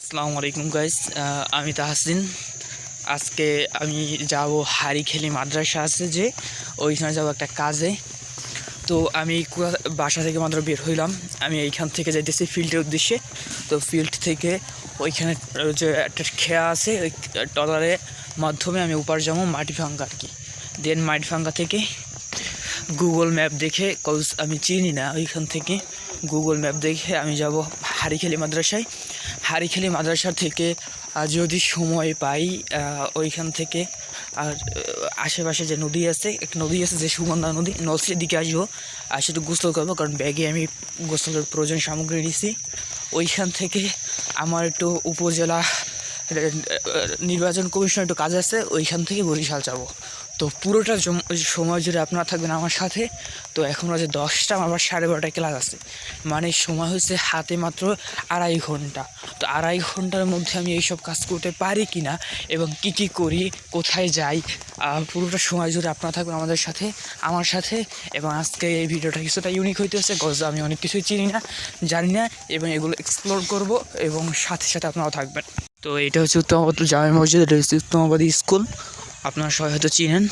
আসসালামু আলাইকুম গাইস, আমি তাহসিন। আজকে আমি যাব হারিখেলি মাদ্রাসা আছে যে ওইখানে যাব একটা কাজে। তো আমি বাসা থেকে মাত্র বের হইলাম। আমি এইখান থেকে যাইতেছি ফিল্ডের উদ্দেশ্যে। তো ফিল্ড থেকে ওইখানে যে একটা খেয়া আছে, ওই ট্রলারের মাধ্যমে আমি উপার যাবো মাটিভাঙ্গা আর কি। দেন মাটিভাঙ্গা থেকে গুগল ম্যাপ দেখে, কজ আমি চিনি না, ওইখান থেকে গুগল ম্যাপ দেখে আমি যাব হারিখেলি মাদ্রাসায়। হারিখেলি মাদ্রাসা থেকে যদি সময় পাই ওইখান থেকে আর আশেপাশে যে নদী আছে, একটা নদী আছে যে সুগন্ধা নদী, নদীর দিকে আসবো আর সেটা গোসল করবো, কারণ ব্যাগে আমি গোসলের প্রয়োজন সামগ্রী নিয়েছি। ওইখান থেকে আমার একটু উপজেলা নির্বাচন কমিশনের একটু কাজ আছে, ওইখান থেকে বরিশাল যাব। তো পুরোটা সময় জুড়ে আপনারা থাকবেন আমার সাথে। তো এখন বাজে 10টা, আমার 12:30টায় ক্লাস আছে, মানে সময় হচ্ছে হাতে মাত্র 2.5 ঘন্টা। তো 2.5 ঘন্টার মধ্যে আমি এইসব কাজ করতে পারি কি না এবং কী কী করি, কোথায় যাই, পুরোটা সময় জুড়ে আপনারা থাকবেন আমাদের সাথে, আমার সাথে। এবং আজকে এই ভিডিওটা কিছুটা ইউনিক হইতেছে, কজ আমি অনেক কিছুই চিনি না, জানি না, এবং এগুলো এক্সপ্লোর করব এবং সাথে সাথে আপনারাও থাকবেন। তো এটা হচ্ছে উত্তমাবাদ জামে মসজিদ, এটা হচ্ছে উত্তমাবাদী স্কুল, আপনারা সবাই হয়তো চিনেন।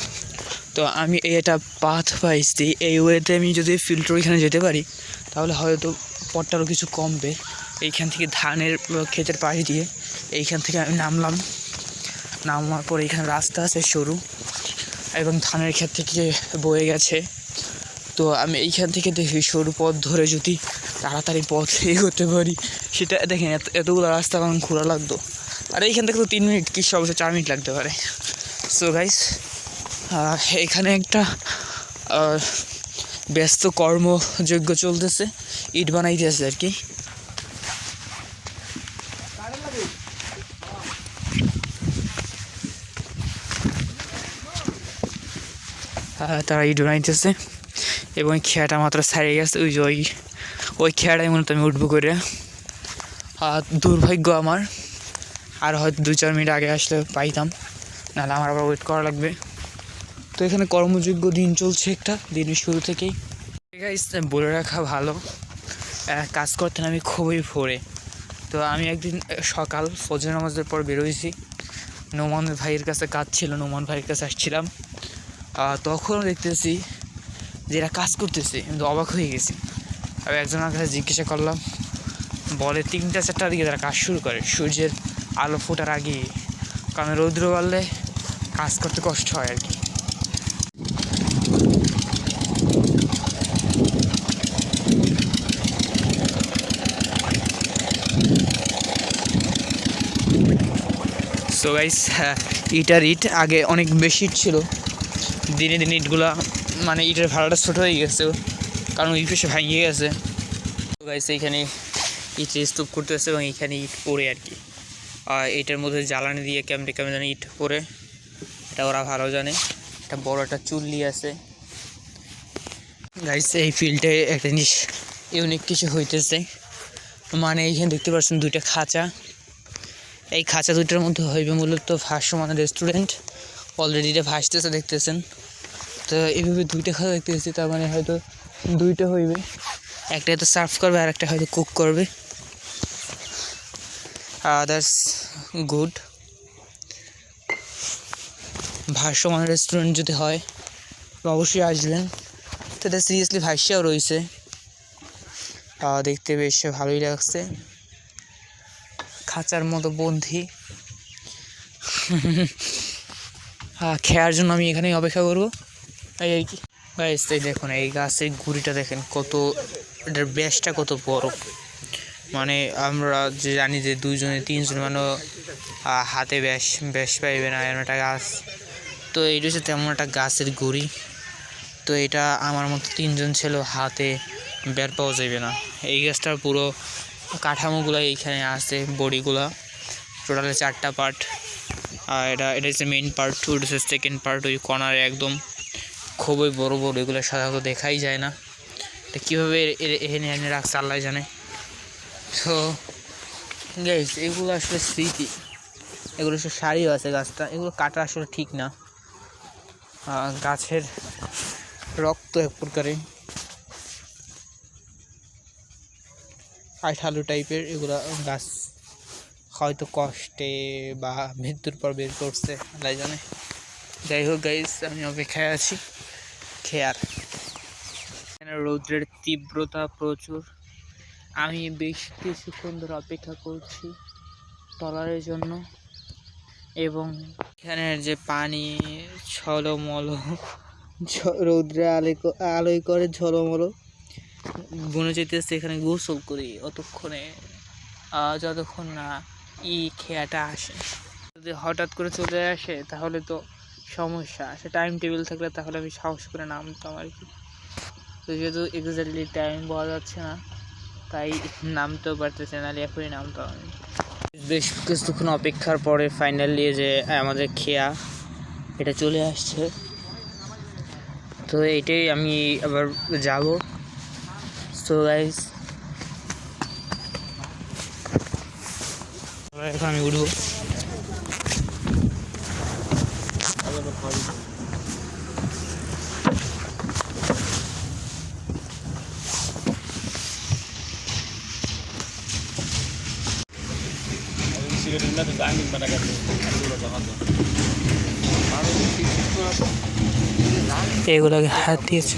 তো আমি এটা পাথ পাইছি, এই ওয়েতে আমি যদি ফিল্টার ওইখানে যেতে পারি তাহলে হয়তো পথটারও কিছু কমবে। এইখান থেকে ধানের ক্ষেতের পাড়ি দিয়ে এইখান থেকে আমি নামার পর এইখানে রাস্তা আছে সরু, এবং ধানের ক্ষেত থেকে বয়ে গেছে। তো আমি এইখান থেকে দেখি সরু পথ ধরে যদি তাড়াতাড়ি পথ এগোতে পারি, সেটা দেখেন এতগুলো রাস্তা আমার ঘোরা লাগতো, আর এইখান থেকে তো 3 মিনিট, কি সবচেয়ে 4 মিনিট লাগতে পারে। সো গাইস, এখানে একটা ব্যস্ত কর্মযজ্ঞ চলতেছে, ইট বানাইতেছে আর কি। তারা ইট বানাইতেছে এবং খেয়াটা মাত্র ছাড়িয়ে গেছে, ওই যে ওই খেয়াটাই মূলত আমি উঠবো করে। দুর্ভাগ্য আমার, আর হয়তো 2-4 মিনিট আগে আসলে পাইতাম, নাহলে আমার আবার ওয়েট করা লাগবে। তো এখানে কর্মযোগ্য দিন চলছে, একটা দিনের শুরু থেকেই। বলে রাখা ভালো, কাজ করতেন আমি খুবই ভোরে। তো আমি একদিন সকাল ফজর নামাজের পর বেরোইছি, নোমান ভাইয়ের কাছে কাজ ছিল, নোমান ভাইয়ের কাছে আসছিলাম। তখনও দেখতেছি যে এরা কাজ করতেছে, কিন্তু অবাক হয়ে গেছি। আমি একজনের কাছে জিজ্ঞাসা করলাম, বলে 3টা-4টার দিকে তারা কাজ শুরু করে, সূর্যের আলো ফোটার আগেই, কারণ রৌদ্র বাড়লে কাজ করতে কষ্ট হয় আর কি। সো গাইস, ইটার ইট আগে অনেক বেশি ইট ছিল, দিনে দিনে ইটগুলা, মানে ইটের ভাড়াটা ছোটো হয়ে গেছে, কারণ ইট এসে ভেঙে গেছে। তো গাইস, এইখানে ইট স্তূপ করতেছে এবং এইখানে ইট পড়ে আর কি। এটার মধ্যে জ্বালানি দিয়ে কেমন জানি ইট পড়ে, এটা ওরা ভালো জানে। একটা বড় একটা চুল্লি আছে। গাইস, এই ফিল্ডে একটা জিনিস ইউনিক কিছু হইতেছে, মানে এইখানে দেখতে পাচ্ছেন 2টা খাঁচা। এই খাঁচা 2টার মধ্যে হইবে মূলত ভাসমান রেস্টুরেন্ট, অলরেডি এটা ভাসতেছে দেখতেছেন। তো এইভাবে 2টা খাঁচা দেখতেছি, তার মানে হয়তো 2টা হইবে, একটা হয়তো সার্ভ করবে আর একটা হয়তো কুক করবে। That's good. ভাসমান রেস্টুরেন্ট যদি হয় অবশ্যই আসবেন। তো এটা সিরিয়াসলি ভাসিয়াও রয়েছে, দেখতে বেশ ভালোই লাগছে, খাঁচার মতো বন্ধি। খেয়ার জন্য আমি এখানেই অপেক্ষা করবো, তাই আর কি। গাইস, এই দেখুন, এই গাছের গুড়িটা দেখেন কত, এটার ব্যাসটা কত বড়। মানে আমরা যে জানি যে 2-3 মানে হাতে ব্যাস পাইবে না এমন একটা গাছ। তো এইটা হচ্ছে তেমন একটা গাছের গুড়ি। তো এটা আমার মতো 3জন ছিল, হাতে বের পাওয়া যাবে না। এই গাছটার পুরো কাঠামোগুলো এইখানে আছে, বডিগুলা টোটালে 4টা পার্ট। আর এটা হচ্ছে মেইন পার্ট, এটা হচ্ছে সেকেন্ড পার্ট, ওই কর্নারে একদম খুবই বড় বড়, এগুলো সাধারণত দেখাই যায় না। এটা কীভাবে এখানে এনে রাখছে আল্লাহ জানে। তো গাইস, এগুলো আসলে স্মৃতি, এগুলো সব সারিও আছে গাছটা, এগুলো কাটা আসলে ঠিক না, গাছের রক্ত এক প্রকারে আঠালো টাইপের, এগুলা গাছ হয়তো কষ্টে বা মৃত্যুর পর বের করছে আল্লাহ জানে। যাই হোক গাইস, আমি অপেক্ষায় আছি খেয়ার। এখানে রৌদ্রের তীব্রতা প্রচুর। আমি বেশ কিছুক্ষণ ধরে অপেক্ষা করছি ট্রলারের জন্য, এবং এখানের যে পানি ছলমল, রৌদ্রে আলোয় করে ঝলমল মনে চাইতেছে এখানে গোসল করি অতক্ষণে, যতক্ষণ না খেয়াটা আসে। যদি হঠাৎ করে চলে আসে তাহলে তো সমস্যা। সে টাইম টেবিল থাকলে তাহলে আমি সাহস করে নামতাম আর কি। তো যেহেতু এক্স্যাক্টলি টাইম পাওয়া যাচ্ছে না, তাই নামতেও পারতেছে না, এখনই নামতাম আমি। বেশ কিছুক্ষণ অপেক্ষার পরে ফাইনালি যে আমাদের খেয়া এটা চলে আসছে। তো এইটাই আমি আবার যাব। সো গাইস, এখন আমি উঠবো। এগুলোকে হাত দিয়েছে।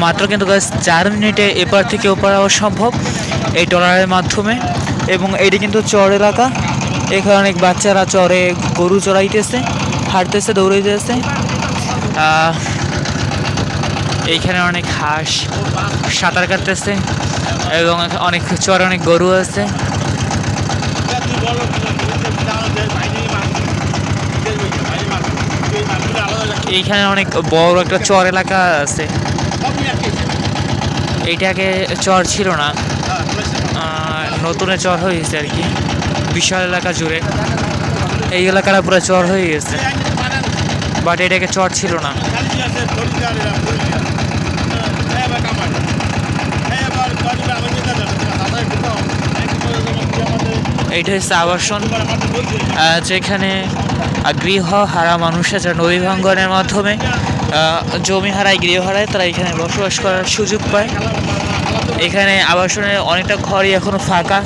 মাত্র কিন্তু 4 মিনিটে এপার থেকে ওপার হওয়া সম্ভব এই ট্রলারের মাধ্যমে। এবং এটি কিন্তু চর এলাকা, এখানে অনেক বাচ্চারা চরে গরু চড়াইতেছে, হাঁটতেছে, দৌড়াইতেছে। এইখানে অনেক হাঁস সাঁতার কাটতেছে এবং অনেক চর অনেক গরু আছে। এইখানে অনেক বড় একটা চর এলাকা আছে। এইটাকে চর ছিল না, নতুন চর হয়েছে আর কি, বিশাল এলাকা জুড়ে এই এলাকাটা পুরো চর হয়ে গেছে, বাট এটাকে চর ছিল না। এইটা হচ্ছে আবাসন, যেখানে গৃহ হারা মানুষরা যারা নদী ভাঙ্গনের মাধ্যমে জমি হারায়, গৃহ হারায়, তারা এখানে বসবাস করার সুযোগ পায়। এখানে আবাসনের অনেকটা ঘরই এখনো ফাঁকা।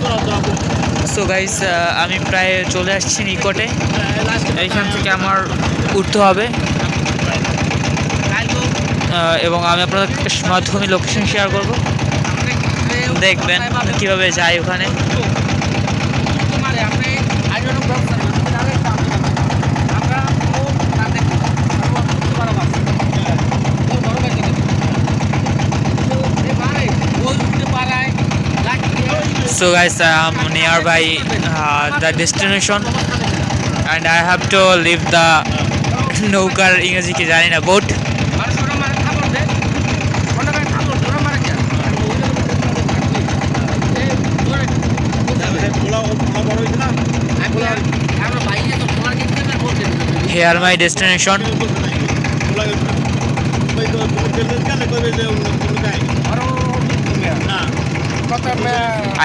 সো গাইস, আমি প্রায় চলে আসছি নিকটে। এইখান থেকে আমার উঠতে হবে এবং আমি আপনাদের মাধ্যমে লোকেশন শেয়ার করব, দেখবেন কীভাবে যাই ওখানে। So guys, I'm nearby the destination and I have to leave the নৌকার ইংরেজি কি জানি না, boat. Here my destination.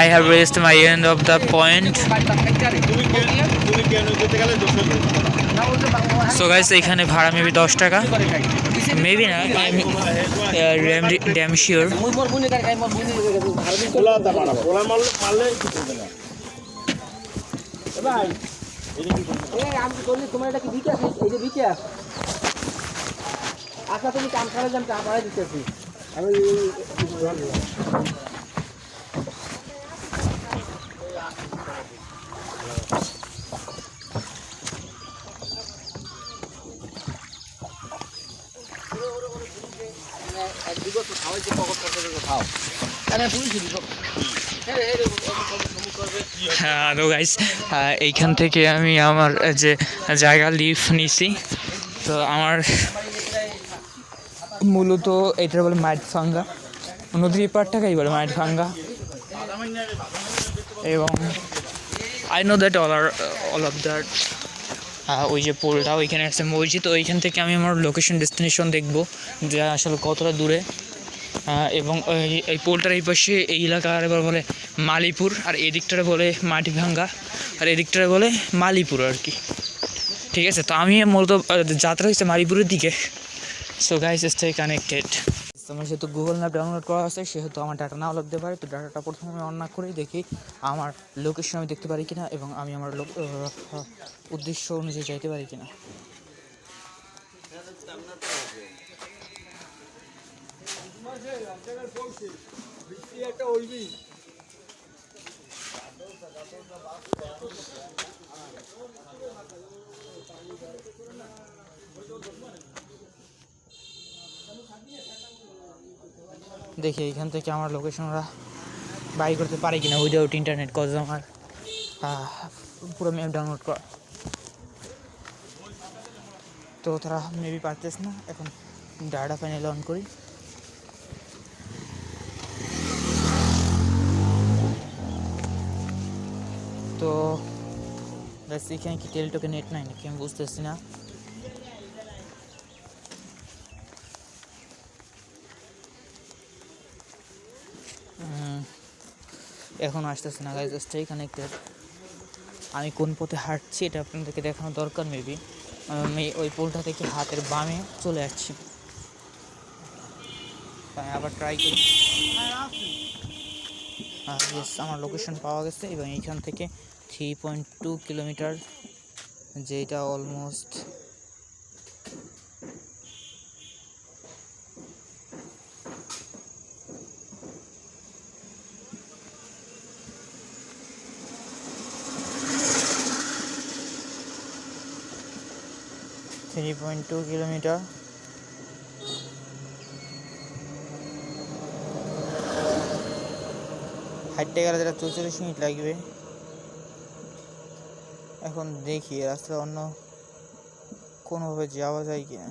I have reached my end of the point. So guys, এখানে ভাড়া মেবি 10 টাকা, মেবি না, ড্যাম শিওর। আচ্ছা, তুমি কাম করে যান, চা পাড়াই দিতেছি আমি। হ্যালো গাইস, এইখান থেকে আমি আমার যে জায়গা লিভ নিছি। তো আমার মূলত এটা বলে মাইটভাঙ্গা, নদীর পাড়টাকেই বলে মাইটভাঙ্গা। এবং I know that all of that, ওই যে পোলটা ওইখানে আছে মসজিদ, তো ওইখান থেকে আমি আমার লোকেশন ডেস্টিনেশন দেখবো যে আসলে কতটা দূরে। এবং এই পোলটার এই পাশে এই এলাকার বলে মালিপুর, আর এদিকটারে বলে মাটিভাঙ্গা, আর এদিকটারে বলে মালিপুর আর কি। ঠিক আছে, তো আমি মূলত যাত্রা হয়েছে মালিপুরের দিকে। So guys, stay connected. আমার যেহেতু গুগল ম্যাপ ডাউনলোড করা আছে, সেহেতু আমার ডাটা নাও লাগতে পারে। তো ডাটাটা প্রথমে আমি অন না করেই দেখি আমার লোকেশন আমি দেখতে পারি কিনা এবং আমি আমার উদ্দেশ্য অনুযায়ী যাইতে পারি কিনা। দেখি এইখান থেকে আমার লোকেশনটা বাই করতে পারি কিনা উইদাউট ইন্টারনেট, কজ আমার পুরো ম্যাপ ডাউনলোড করা। তো তারা মেবি পারতেছে না। এখন ডাটা প্যানেল অন করি। তো এখানে কি টেলটকে নেট নাই নাকি আমি বুঝতেছি না। এখন আসতেছে না গাইজ, স্টে কানেক্টেড। আমি কোন পথে হাঁটছি এটা আপনাদেরকে দেখানো দরকার। মেবি আমি ওই পোলটা থেকে হাতের বামে চলে আসছি। আমি আবার ট্রাই করি। ইয়েস, আমার লোকেশন পাওয়া গেছে এবং এইখান থেকে 3.2 কিলোমিটার, যেটা অলমোস্ট কিলোমিটার। হাঁটতে গেলে যেটা 44 মিনিট লাগবে। এখন দেখি রাস্তা অন্য কোনোভাবে যাওয়া যায় কিনা।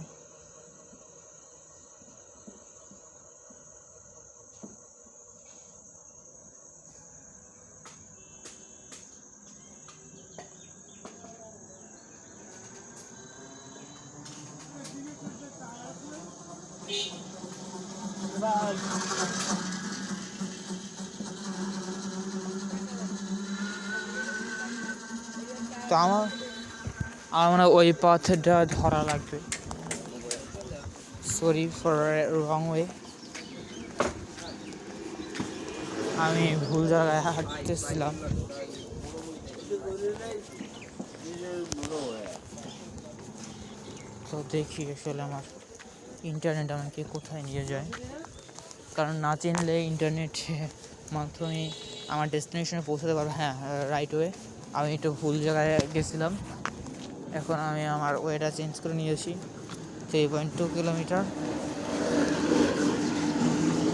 তো আমার মানে ওই পথটা ধরা লাগবে। সরি ফর রং ওয়ে, আমি ভুল জায়গায় হাঁটতেছিলাম। তো দেখি আসলে আমার ইন্টারনেট আমাকে কোথায় নিয়ে যায়, কারণ না চিনলে ইন্টারনেট মাধ্যমে আমার ডেস্টিনেশনে পৌঁছাতে পারবো। হ্যাঁ, রাইট ওয়ে। আমি একটু ভুল জায়গায় গেছিলাম। এখন আমি আমার ওয়েটা চেঞ্জ করে নিয়েছি। 3.2 কিলোমিটার,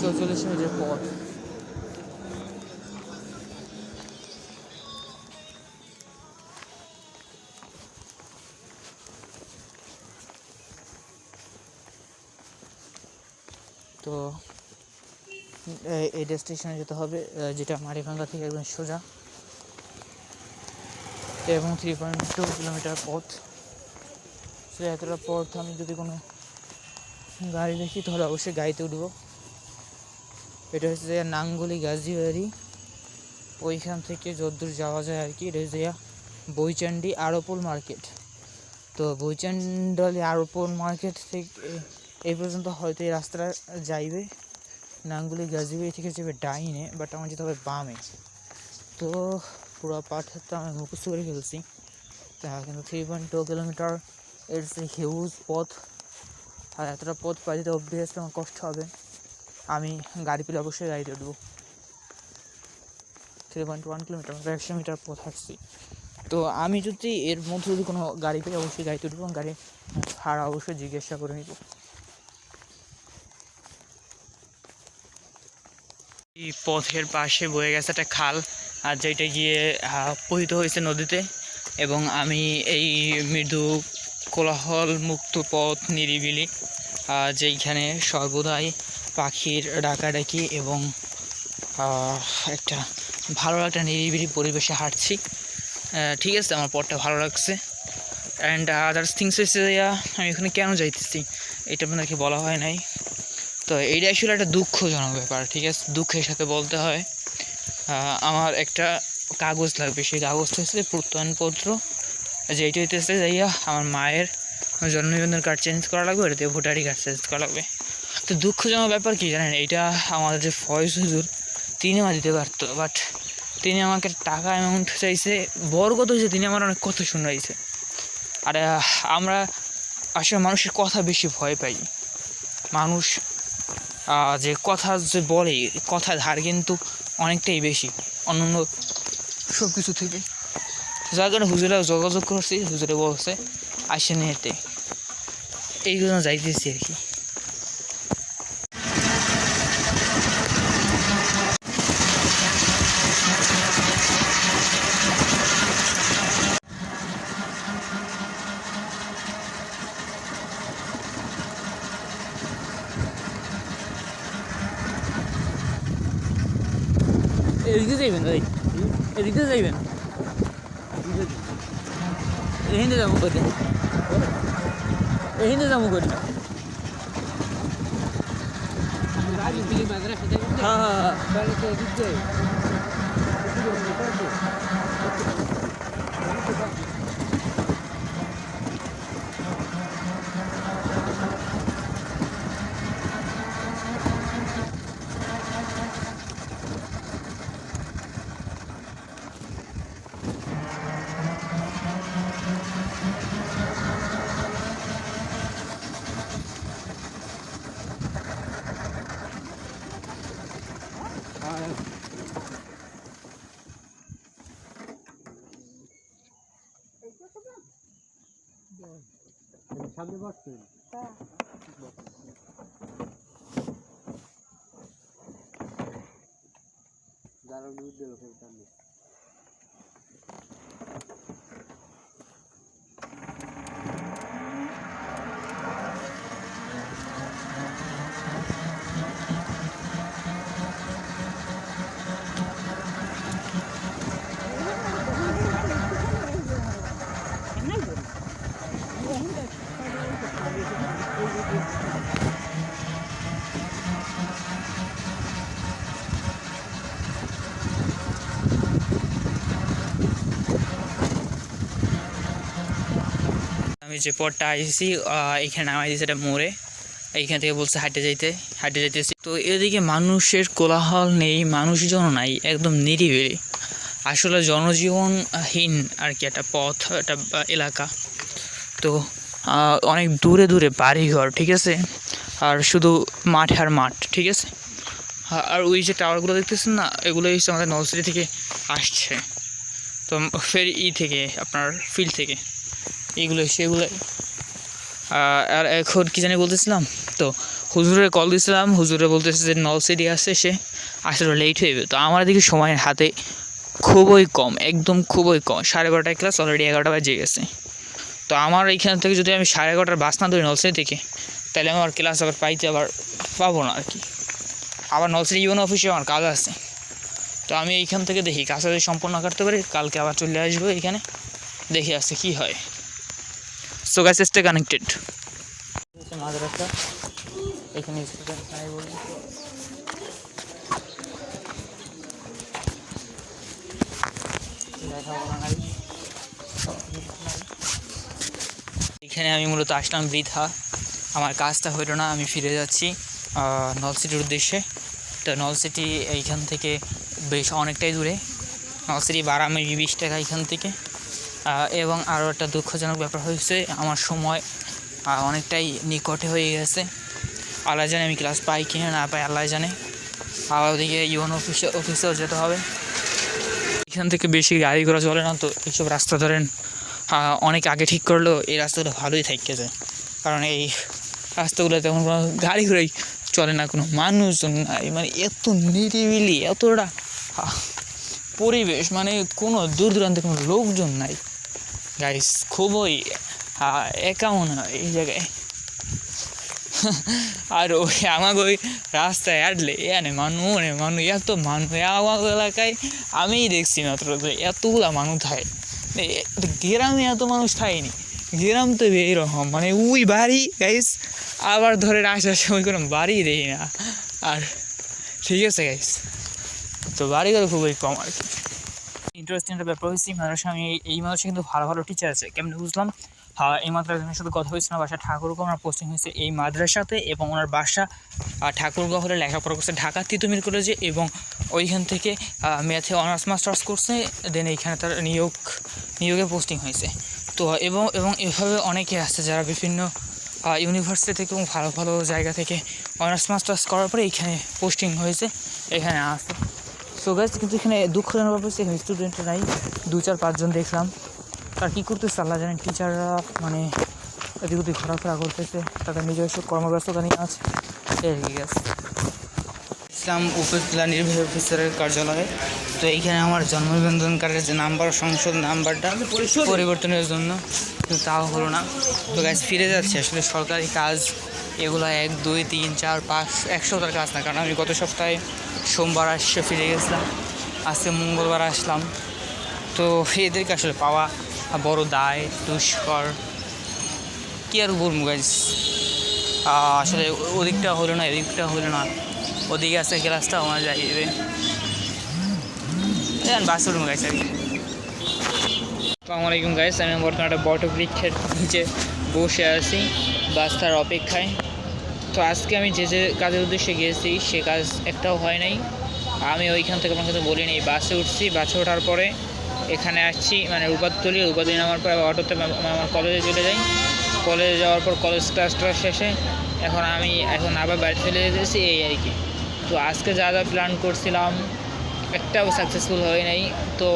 44 মিনিটের পথ। তো এই ডেস্টিনেশনে যেতে হবে, যেটা মারিভাঙ্গা থেকে একদম সোজা, এবং 3.2 কিলোমিটার পথ। সো এতটা পথ আমি যদি কোনো গাড়ি দেখি তাহলে অবশ্যই গাড়িতে উঠবো। এটা হচ্ছে যে নাঙ্গলি গাজীবাড়ি, ওইখান থেকে যতদূর যাওয়া যায় আর কি। এটা হচ্ছে বইচান্ডি আরোপোল মার্কেট। তো বইচান্ডি আরোপোল মার্কেট থেকে এই পর্যন্ত হয়তো এই রাস্তাটা যাইবে নাঙ্গলি গাজীবাড়ি থেকে যাবে ডাইনে, বাট আমার যেতে হবে বামে। তো পুরো পাঠটা আমি মুখস্থ করে ফেলছি। কিন্তু 3.2 কিলোমিটার ইটস এ হিউজ পথ, আর এতটা পথ পাই দিতে অবভিয়াসলি আমার কষ্ট হবে। আমি গাড়ি পেলে অবশ্যই গাড়িতে উঠবো। 3.1 কিলোমিটার, 100 মিটার পথ হাঁটছি। তো আমি যদি এর মধ্যে যদি কোনো গাড়ি পেয়ে অবশ্যই গাড়িতে উঠবো, এবং গাড়ি ভাড়া অবশ্যই জিজ্ঞাসা করে নিব। এই পথের পাশে বয়ে গেছে একটা খাল, আর যেটা গিয়ে পতিত হয়েছে নদীতে। এবং আমি এই মৃদু কোলাহল মুক্ত পথ, নিরিবিলি, যেইখানে সর্বদাই পাখির ডাকাডাকি এবং একটা ভালো একটা নিরিবিলি পরিবেশে হাঁটছি। ঠিক আছে, আমার পথটা ভালো লাগছে। অ্যান্ড আদার্স থিংস হচ্ছে আমি এখানে কেন যাইতেছি এটা আপনাদেরকে বলা হয় নাই। তো এইটা আসলে একটা দুঃখজনক ব্যাপার, ঠিক আছে, দুঃখের সাথে বলতে হয়। আমার একটা কাগজ লাগবে, সেই কাগজটা হচ্ছে প্রত্যয়নপত্র, যেইটা হইতেছে যাইয়া আমার মায়ের জন্ম নিবন্ধন কার্ড চেঞ্জ করা লাগবে, এটাতে ভোটারি কার্ড চেঞ্জ করা লাগবে। তো দুঃখজনক ব্যাপার কি জানেন, এইটা আমাদের যে ফয়েজ হুজুর, তিনি আমার দিতে পারতো, বাট তিনি আমাকে টাকা অ্যামাউন্ট চাইছে, বড় কথা হয়েছে তিনি আমার অনেক কথা শুনাইছে। আর আমরা আসলে মানুষের কথা বেশি ভয় পাই। মানুষ যে কথা যে বলে, কথা ধার কিন্তু অনেকটাই বেশি অন্যান্য সব কিছু থেকে। যার কারণে হুজুরা যোগাযোগ করছি, হুজুরে বলছে আসে নিতে, এই জন্য যাইতেছি আর কি। এদিকে যাইবেন ভাই, এদিকে যাইবেন, এখানে যাবো করে, এখানে যাবো করে। হ্যাঁ হ্যাঁ। সামনে বসছেন দাঁড়ানো সামনে উঠে লোকের সামনে আমি যে পথটা আসছি এখানে নামাই দিয়েছি এটা মোড়ে, এইখান থেকে বলছে হাঁটে যাইতেছি। তো এদিকে মানুষের কোলাহল নেই, মানুষজন নাই, একদম নিরিবিলি, আসলে জনজীবনহীন আর কি একটা পথ, একটা এলাকা। তো অনেক দূরে দূরে বাড়িঘর, ঠিক আছে, আর শুধু মাঠ আর মাঠ, ঠিক আছে। আর ওই যে টাওয়ারগুলো দেখতেছেন না, এগুলো হচ্ছে আমাদের নলছিটি থেকে আসছে, তো ফের থেকে আপনার ফিল্ড থেকে এইগুলো সেগুলো। আর এখন কী জানি বলতেছিলাম, তো হুজুরে কল দিয়েছিলাম, হুজুরে বলতেছে যে নলছিটি আসছে, সে আসলে লেট হইবে। তো আমার দিকে সময়ের হাতে খুবই কম, একদম খুবই কম, 12:30 ক্লাস, অলরেডি 11টা বাজে গেছে। তো আমার এইখান থেকে যদি আমি 11:30 বাস না ধরি নলছিটি থেকে, তাহলে আমার ক্লাস আবার পাবো না আর কি। আবার নলছিটি ইউনো অফিসে আমার কাজ আছে, তো আমি এইখান থেকে দেখি কাজটা যদি সম্পূর্ণ করতে পারি, কালকে আবার চলে আসবো এখানে, দেখে আসছে কী হয়। So guys, stay connected. মাদ্রাসা, এখানে স্টুডেন্ট নাই বলে লেখাপড়া নাই। এখানে আমি মূলত আসলাম বৃথা, আমার কাজটা হইল না, আমি ফিরে যাচ্ছি নলছিটির উদ্দেশ্যে। তো নলছিটি এইখান থেকে বেশ অনেকটাই দূরে, নলছিটি 12 টাকা এখান থেকে। এবং আরও একটা দুঃখজনক ব্যাপার হয়েছে, আমার সময় অনেকটাই নিকটে হয়ে গেছে। আল্লাহ জানে আমি ক্লাস পাই কিনা না পাই, আল্লাহ জানে। আবার ওদিকে ইউনো অফিসেও যেতে হবে, এখান থেকে বেশি গাড়ি ঘোড়া চলে না। তো এইসব রাস্তা ধরেন অনেক আগে ঠিক করলেও এই রাস্তাগুলো ভালোই থেকে যায়, কারণ এই রাস্তাগুলো তেমন কোনো গাড়ি ঘোড়াই চলে না, কোনো মানুষজন নাই, মানে এত নিরিবিলি, এতটা পরিবেশ, মানে কোনো দূর দূরান্তে কোনো লোকজন নাই গাইস, খুবই একা মনে হয় এই জায়গায়। আর ওই আমাকে ওই রাস্তায় আটলে মানুষ এত মানুষ আমার এলাকায় আমিই দেখছি মাত্র যে এতগুলা মানুষ থাকে, গ্রামে এত মানুষ থাকেনি, গ্রাম তো এইরকম, মানে ওই বাড়ি গাইস, আবার ধরে আসার সময় কোনো বাড়ি দেখি না। আর ঠিক আছে গাইস, তো বাড়িগুলো খুবই কম আর কি। ইন্টারেস্টিং একটা ব্যাপার হয়েছে, মানুষ আমি এই মানুষের কিন্তু ভালো ভালো টিচার আছে, কেমন বুঝলাম। এই মাদ্রাসার সাথে কথা হয়েছিল, বাসা ঠাকুরগাঁও, ওনার পোস্টিং হয়েছে এই মাদ্রাসাতে, এবং ওনার বাসা ঠাকুরগাঁও হলে লেখাপড়া করছে ঢাকা তিতুমির কলেজে, এবং ওইখান থেকে ম্যাথে অনার্স মাস্টার্স করছে, দেন এইখানে তার নিয়োগে পোস্টিং হয়েছে। তো এবং এভাবে অনেকে আছে যারা বিভিন্ন ইউনিভার্সিটি থেকে এবং ভালো ভালো জায়গা থেকে অনার্স মাস্টার্স করার পরে এইখানে পোস্টিং হয়েছে, এখানে আসে। সো গাইস, কিন্তু এখানে দুঃখজনক ব্যাপার হচ্ছে এখানে স্টুডেন্টরা নাই, 2-4-5 জন দেখলাম। আর কী করতেছে আল্লাহ জানেন, টিচাররা মানে এদিক ওদিক ঘোরাফেরা করতেছে, তাদের নিজস্ব কর্মব্যস্ততা নিয়ে আছে, ঠিক আছে। ইসলাম উপজেলা নির্বাহী অফিসারের কার্যালয়ে। তো এইখানে আমার জন্ম নিবন্ধন কার্ডের যে নাম্বার, সংসদ নাম্বারটা পরিবর্তনের জন্য, কিন্তু তাও হলো না। তো গাইস, ফিরে যাচ্ছে, আসলে সরকারি কাজ এগুলো 1, 2, 3, 4, 5 এক সপ্তাহের কাজ না, কারণ আমি গত সপ্তাহে সোমবার আসছে ফিরে গেছিলাম, আজকে মঙ্গলবার আসলাম। তো এদেরকে আসলে পাওয়া বড় দায়, দুষ্কর, কী আর বলবো গাইস। আসলে ওদিকটা হলো না, এদিকটা হলো না, ওদিকে আছে ক্লাসটা আমার যাইবে, বাস উঠুন গাইস আর কি। আসসালামু আলাইকুম গাইস, আমি বর্তমানে একটা বটবৃক্ষের নিচে বসে আছি বাসটার অপেক্ষায়। তো আজকে আমি যে কাজের উদ্দেশ্যে গিয়েছি সে কাজ একটাও হয় নাই। আমি ওইখান থেকে আমার কথা বলিনি, বাসে উঠছি, বাসে ওঠার পরে এখানে আসছি, মানে রূপাতলি নামার পরে অটোতে আমার কলেজে চলে যাই, কলেজে যাওয়ার পর কলেজ ক্লাসটা শেষে এখন আবার বাড়ি চলে যেতেছি, এই আর কি। তো আজকে যা যা প্ল্যান করছিলাম একটাও সাকসেসফুল হয় নাই। তো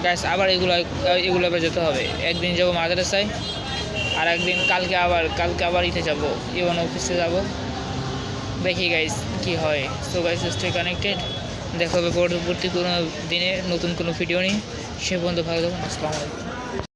গাইস, আবার এগুলো আবার যেতে হবে, একদিন যাবো মাদ্রাসায়, আর একদিন কালকে আবার ইতে যাবো, ইউনো অফিসে যাবো, দেখি গাইস কি হয়। সো গাইস, স্টে কানেক্টেড, দেখা হবে পরবর্তী কোনো দিনে নতুন কোনো ভিডিও নিয়ে। সে পর্যন্ত ভালো থাকুন। আসসালামু আলাইকুম।